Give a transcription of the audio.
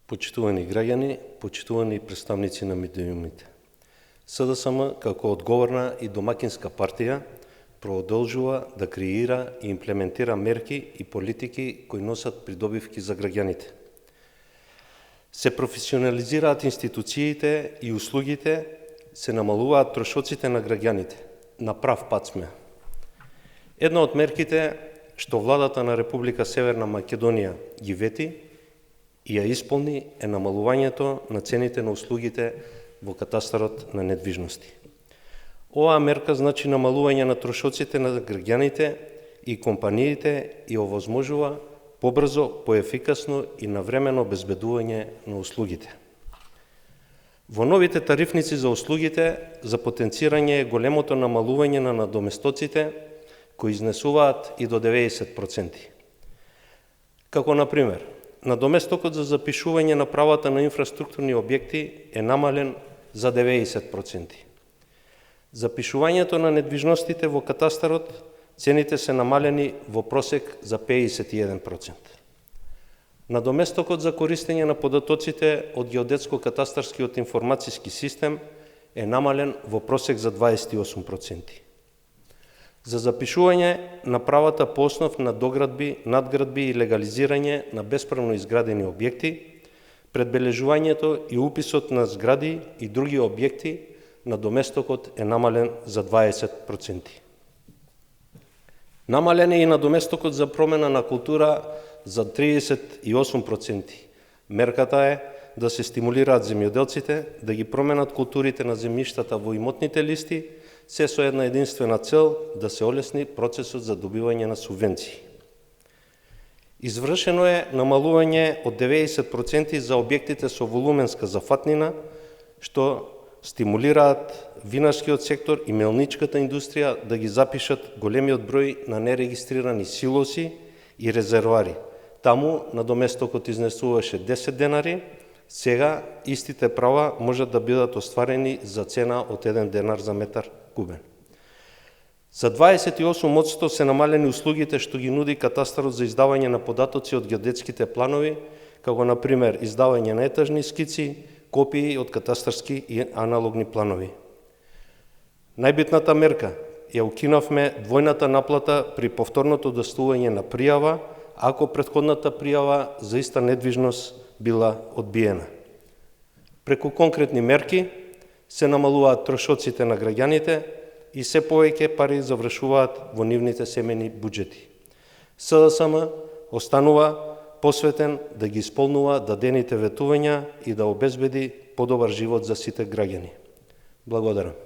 Почитувани граѓани, почитувани представници на медиумите. СДСМ, како одговорна и домакинска партија, продолжува да креира и имплементира мерки и политики кои носат придобивки за граѓаните. Се професионализираат институциите и услугите, се намалуваат трошоците на граѓаните. На прав пат сме. Една од мерките што владата на Република Северна Македонија ги вети и ја исполни е намалувањето на цените на услугите во катастарот на недвижности. Оваа мерка значи намалување на трошоците на граѓаните и компаниите и овозможува побрзо, поефикасно и навремено обезбедување на услугите. Во новите тарифници за услугите за потенцирање е големото намалување на надоместоците кои изнесуваат и до 90%. Како например, надоместокот за запишување на правата на инфраструктурни објекти е намален за 90%. Запишувањето на недвижностите во катастарот, цените се намалени во просек за 51%. Надоместокот за користење на податоците од геодетско-катастарскиот информацијски систем е намален во просек за 28%. За запишување на правата по основ на доградби, надградби и легализирање на бесправно изградени објекти, предбележувањето и уписот на згради и други објекти, надоместокот е намален за 20%. Намален е и надоместокот за промена на култура за 38%. Мерката е да се стимулираат земјоделците да ги променат културите на земјиштата во имотните листи, се со една единствена цел да се олесни процесот за добивање на субвенции. Извршено е намалување од 90% за објектите со волуменска зафатнина, што стимулираат винарскиот сектор и мелничката индустрија да ги запишат големиот број на нерегистрирани силоси и резервари. Таму надоместокот изнесуваше 10 денари, сега истите права можат да бидат остварени за цена од 1 денар за метар кубен. За 28% се намалени услугите што ги нуди катастарот за издавање на податоци од геодетските планови, како например издавање на етажни скици, копии од катастарски и аналогни планови. Најбитната мерка ја укинавме двојната наплата при повторното доставување на пријава, ако претходната пријава за иста недвижност била одбиена. Преку конкретни мерки се намалуваат трошоците на граѓаните и се повеќе пари завршуваат во нивните семејни буџети. СДСМ останува посветен да ги исполнува дадените ветувања и да обезбеди подобар живот за сите граѓани. Благодарам.